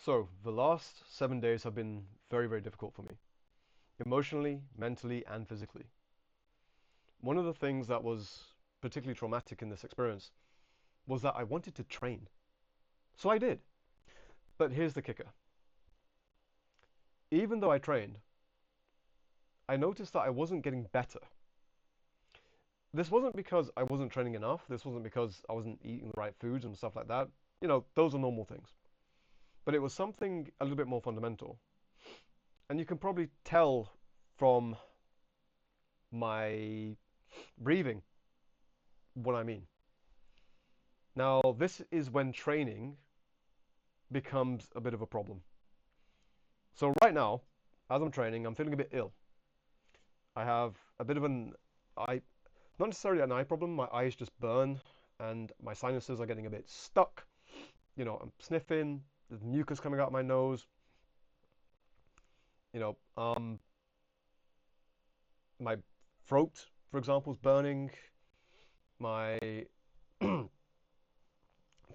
So, the last 7 days have been very, very difficult for me, emotionally, mentally, and physically. One of the things that was particularly traumatic in this experience was that I wanted to train. So I did. But here's the kicker. Even though I trained, I noticed that I wasn't getting better. This wasn't because I wasn't training enough. This wasn't because I wasn't eating the right foods and stuff like that. Those are normal things. But it was something a little bit more fundamental. And you can probably tell from my breathing what I mean. Now, this is when training becomes a bit of a problem. So right now, as I'm training, I'm feeling a bit ill. I have a bit of eye, not necessarily an eye problem, my eyes just burn and my sinuses are getting a bit stuck. I'm sniffing, there's mucus coming out of my nose. You know, um, my throat, for example, is burning. My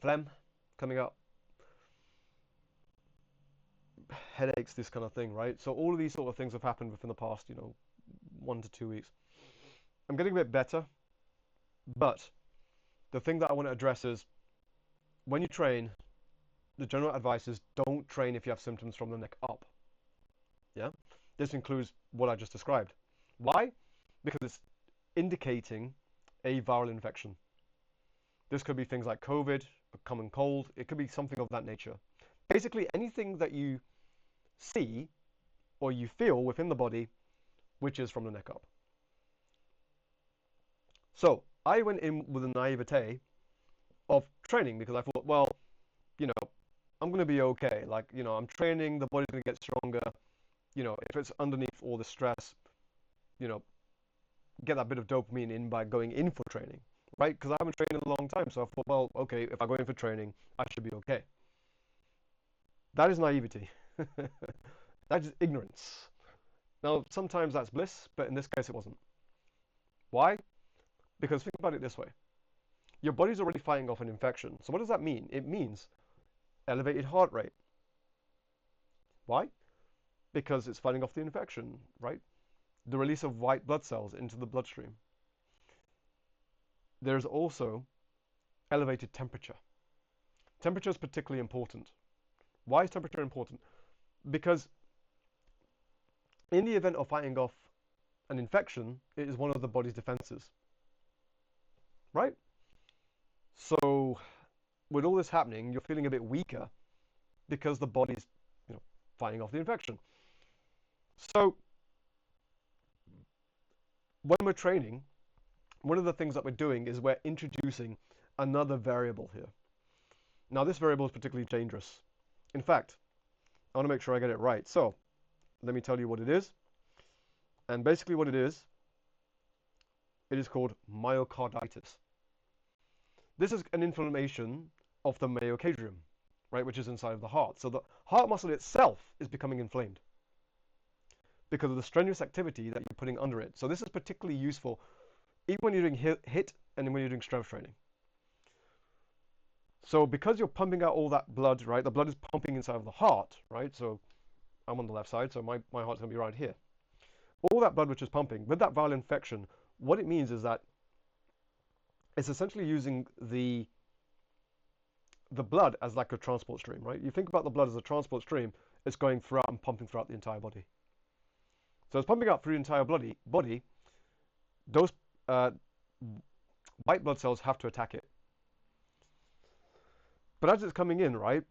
phlegm coming out, headaches, this kind of thing, right? So all of these sort of things have happened within the past, 1 to 2 weeks. I'm getting a bit better, but the thing that I want to address is when you train, the general advice is don't train if you have symptoms from the neck up. Yeah? This includes what I just described. Why? Because it's indicating a viral infection. This could be things like COVID, a common cold, it could be something of that nature. Basically, anything that you see or you feel within the body which is from the neck up. So I went in with a naivete of training because I thought, well, you know, I'm going to be okay. Like, I'm training, the body's going to get stronger. If it's underneath all the stress, you know, get that bit of dopamine in by going in for training, right? Because I haven't trained in a long time. So I thought, well, okay, if I go in for training, I should be okay. That is naivety. That is ignorance. Now, sometimes that's bliss, but in this case, it wasn't. Why? Because think about it this way. Your body's already fighting off an infection. So what does that mean? It means elevated heart rate. Why? Because it's fighting off the infection, right? The release of white blood cells into the bloodstream. There's also elevated temperature. Temperature is particularly important. Why is temperature important? Because in the event of fighting off an infection, it is one of the body's defenses, right? So with all this happening, you're feeling a bit weaker because the body's, fighting off the infection. So when we're training, one of the things that we're doing is we're introducing another variable here. Now this variable is particularly dangerous. In fact, I want to make sure I get it right. So let me tell you what it is. And basically what it is called myocarditis. This is an inflammation of the myocardium, right, which is inside of the heart. So the heart muscle itself is becoming inflamed because of the strenuous activity that you're putting under it. So this is particularly useful even when you're doing HIIT and when you're doing strength training. So because you're pumping out all that blood, right, the blood is pumping inside of the heart, right? So I'm on the left side, so my heart's going to be right here. All that blood which is pumping, with that viral infection, what it means is that it's essentially using the blood as like a transport stream, right? You think about the blood as a transport stream, it's going throughout and pumping throughout the entire body. So it's pumping out through the entire body. Those white blood cells have to attack it. But as it's coming in, right,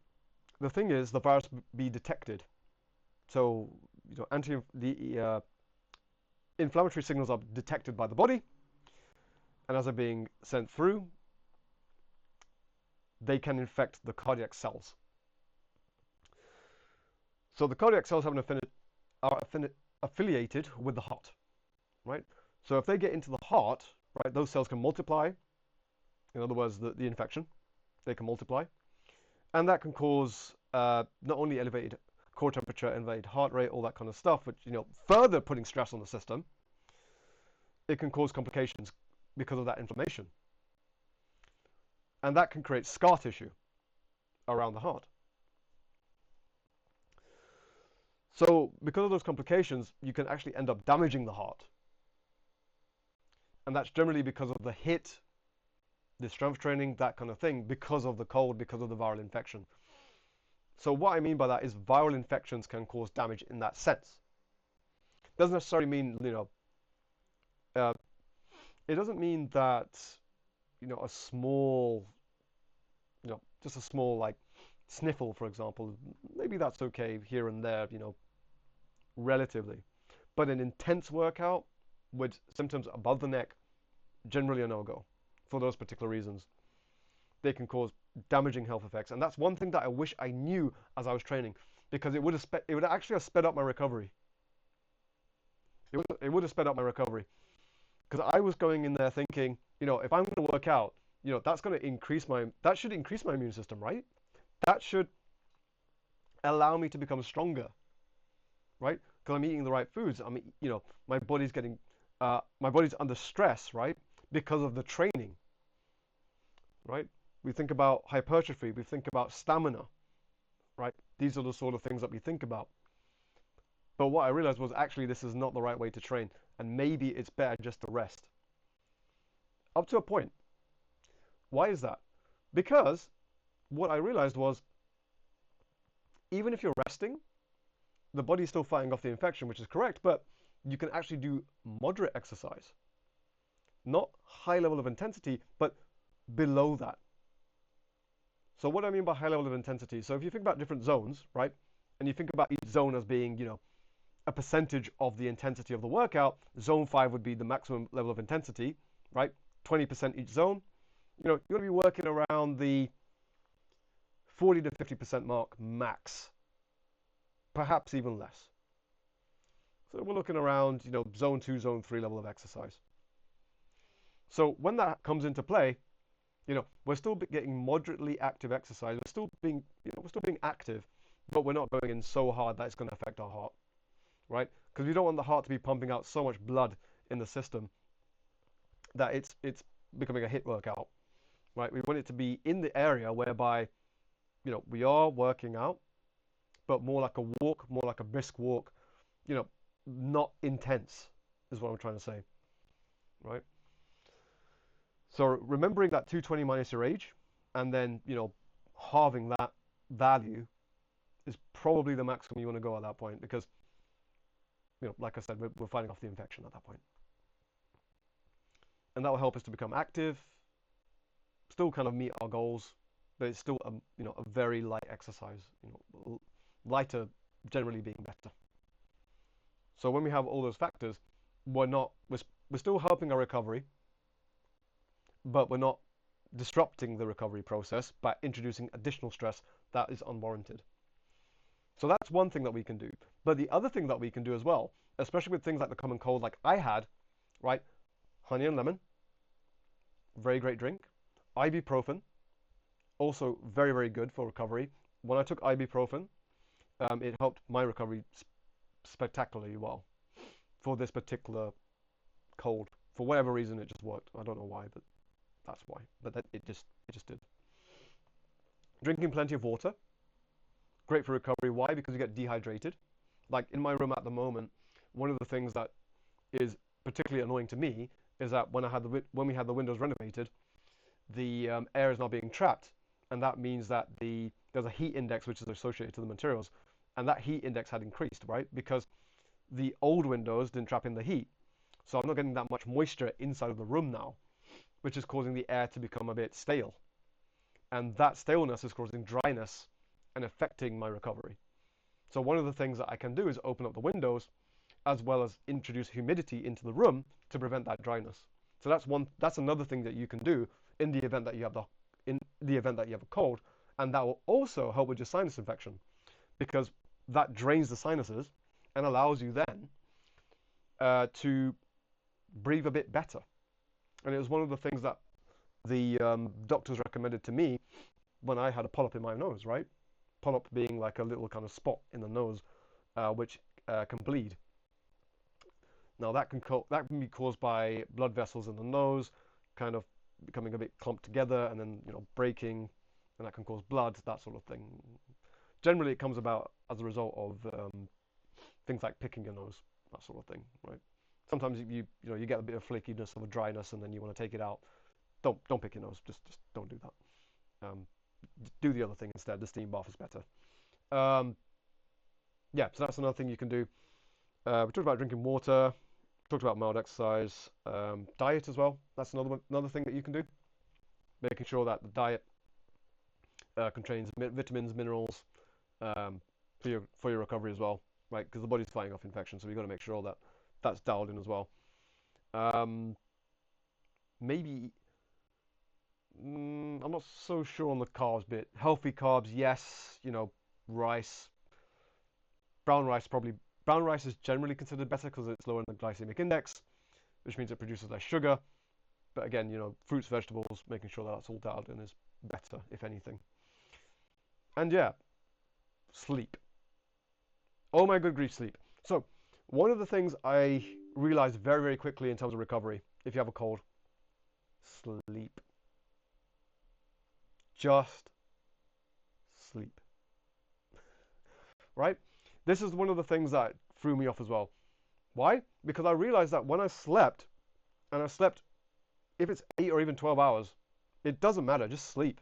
the thing is the virus be detected. So, the inflammatory signals are detected by the body, and as they're being sent through, they can infect the cardiac cells. So the cardiac cells are affiliated with the heart, right? So if they get into the heart, right, those cells can multiply. In other words, the infection, they can multiply, and that can cause not only elevated core temperature, elevated heart rate, all that kind of stuff, which further putting stress on the system. It can cause complications because of that inflammation, and that can create scar tissue around the heart. So because of those complications, you can actually end up damaging the heart. And that's generally because of the HIIT, the strength training, that kind of thing, because of the cold, because of the viral infection. So what I mean by that is viral infections can cause damage in that sense. Doesn't necessarily mean, uh, it doesn't mean that, a small, just a small like sniffle, for example, maybe that's okay here and there, relatively. But an intense workout with symptoms above the neck, generally a no-go for those particular reasons. They can cause damaging health effects, and that's one thing that I wish I knew as I was training, because it would actually have sped up my recovery. It would have sped up my recovery, because I was going in there thinking, if I'm going to work out, that should increase my immune system, right? That should allow me to become stronger, right? Because I'm eating the right foods. My body's under stress, right? Because of the training, right? We think about hypertrophy, we think about stamina, right? These are the sort of things that we think about. But what I realized was actually this is not the right way to train, and maybe it's better just to rest. Up to a point. Why is that? Because what I realized was even if you're resting, the body's still fighting off the infection, which is correct, but you can actually do moderate exercise. Not high level of intensity, but below that. So what do I mean by high level of intensity? So if you think about different zones, right, and you think about each zone as being, a percentage of the intensity of the workout, zone 5 would be the maximum level of intensity, right? 20% each zone. You're going to be working around the 40 to 50% mark max, perhaps even less. So we're looking around, zone 2, zone 3 level of exercise. So when that comes into play, we're still getting moderately active exercise. We're still being active, but we're not going in so hard that it's going to affect our heart, right? Because we don't want the heart to be pumping out so much blood in the system that it's becoming a HIIT workout, right? We want it to be in the area whereby, we are working out, but more like a walk, more like a brisk walk, not intense, is what I'm trying to say, right? So remembering that 220 minus your age, and then, halving that value is probably the maximum you want to go at that point, because, like I said, we're fighting off the infection at that point. And that will help us to become active, still kind of meet our goals, but it's still a very light exercise, lighter generally being better. So when we have all those factors, we're still helping our recovery, but we're not disrupting the recovery process by introducing additional stress that is unwarranted. So that's one thing that we can do. But the other thing that we can do as well, especially with things like the common cold, like I had, right? Honey and lemon, very great drink. Ibuprofen, also very, very good for recovery. When I took ibuprofen, it helped my recovery spectacularly well for this particular cold. For whatever reason, it just worked. I don't know why, but that's why. But it just did. Drinking plenty of water, great for recovery. Why? Because you get dehydrated. Like in my room at the moment, one of the things that is particularly annoying to me is that when we had the windows renovated, the air is not being trapped, and that means that there's a heat index which is associated to the materials, and that heat index had increased, right? Because the old windows didn't trap in the heat, so I'm not getting that much moisture inside of the room now, which is causing the air to become a bit stale, and that staleness is causing dryness and affecting my recovery. So one of the things that I can do is open up the windows, as well as introduce humidity into the room to prevent that dryness. So that's another thing that you can do in the event that you have a cold, and that will also help with your sinus infection, because that drains the sinuses and allows you then to breathe a bit better. And it was one of the things that the doctors recommended to me when I had a polyp in my nose, right? Polyp being like a little kind of spot in the nose, which can bleed. Now that can be caused by blood vessels in the nose, kind of becoming a bit clumped together and then breaking, and that can cause blood, that sort of thing. Generally, it comes about as a result of things like picking your nose, that sort of thing, right? Sometimes you get a bit of flakiness or a dryness, and then you want to take it out. Don't pick your nose. Just don't do that. Do the other thing instead. The steam bath is better. Yeah, so that's another thing you can do. We talked about drinking water. Talked about mild exercise. Diet as well. That's another thing that you can do. Making sure that the diet contains vitamins, minerals, for your recovery as well, right? Because the body's fighting off infection, so we've got to make sure that that's dialed in as well. Maybe I'm not so sure on the carbs bit. Healthy carbs, yes. Rice, brown rice probably. Brown rice is generally considered better because it's lower in the glycemic index, which means it produces less sugar. But again, fruits, vegetables, making sure that that's all dialed in is better, if anything. And yeah, sleep. Oh my good grief, sleep. So, one of the things I realized very, very quickly in terms of recovery, if you have a cold, sleep. Just sleep. Right? This is one of the things that threw me off as well. Why? Because I realized that when I slept, and I slept, if it's 8 or even 12 hours, it doesn't matter, just sleep.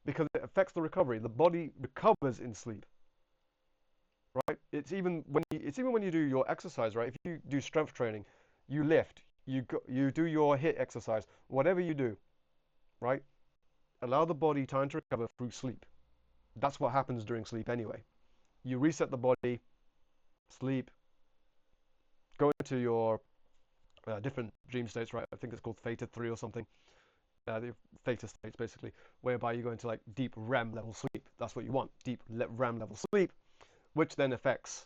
Because it affects the recovery. The body recovers in sleep. Right? It's even when you do your exercise, right? If you do strength training, you lift, you do your HIIT exercise, whatever you do, right? Allow the body time to recover through sleep. That's what happens during sleep anyway. You reset the body, sleep, go into your different dream states, right? I think it's called Theta 3 or something. The theta states basically, whereby you go into like deep REM level sleep. That's what you want, deep REM level sleep, which then affects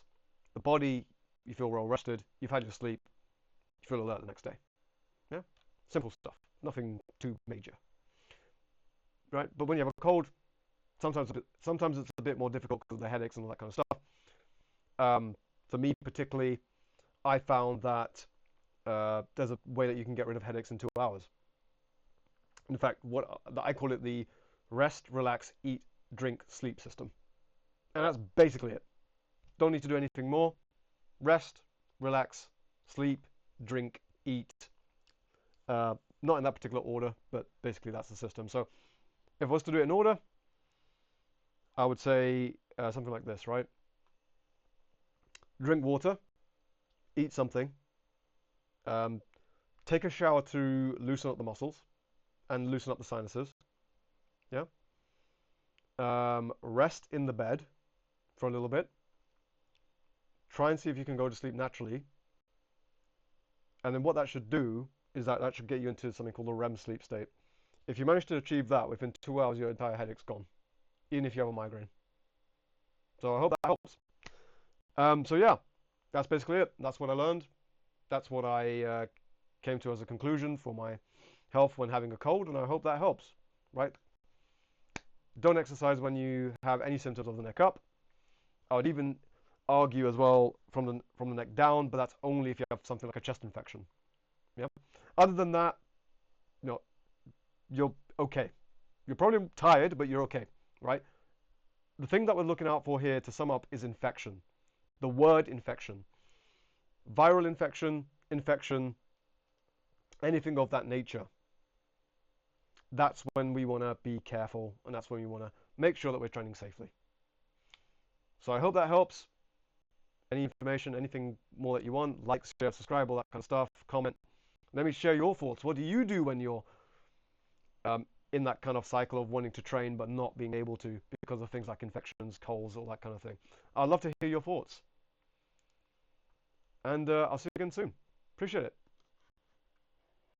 the body. You feel well rested, you've had your sleep, you feel alert the next day. Yeah, simple stuff, nothing too major, right? But when you have a cold, sometimes it's a bit more difficult because of the headaches and all that kind of stuff. For me particularly, I found that there's a way that you can get rid of headaches in 2 hours. In fact, I call it the rest, relax, eat, drink, sleep system. And that's basically it. Don't need to do anything more. Rest, relax, sleep, drink, eat. Not in that particular order, but basically that's the system. So if I was to do it in order, I would say something like this, right? Drink water, eat something, take a shower to loosen up the muscles and loosen up the sinuses. Yeah. Rest in the bed for a little bit. Try and see if you can go to sleep naturally. And then what that should do is that should get you into something called a REM sleep state. If you manage to achieve that, within 2 hours, your entire headache's gone, even if you have a migraine. So I hope that helps. So yeah, that's basically it. That's what I learned. That's what I came to as a conclusion for my health when having a cold, and I hope that helps, right? Don't exercise when you have any symptoms of the neck up. I would even argue as well from the neck down, but that's only if you have something like a chest infection. Yeah. Other than that, you're okay. You're probably tired, but you're okay, right? The thing that we're looking out for here, to sum up, is infection. The word infection. Viral infection, anything of that nature. That's when we want to be careful, and that's when we want to make sure that we're training safely. So I hope that helps. Any information, anything more that you want, like, share, subscribe, all that kind of stuff, comment. Let me share your thoughts. What do you do when you're in that kind of cycle of wanting to train but not being able to because of things like infections, colds, all that kind of thing? I'd love to hear your thoughts. And I'll see you again soon. Appreciate it.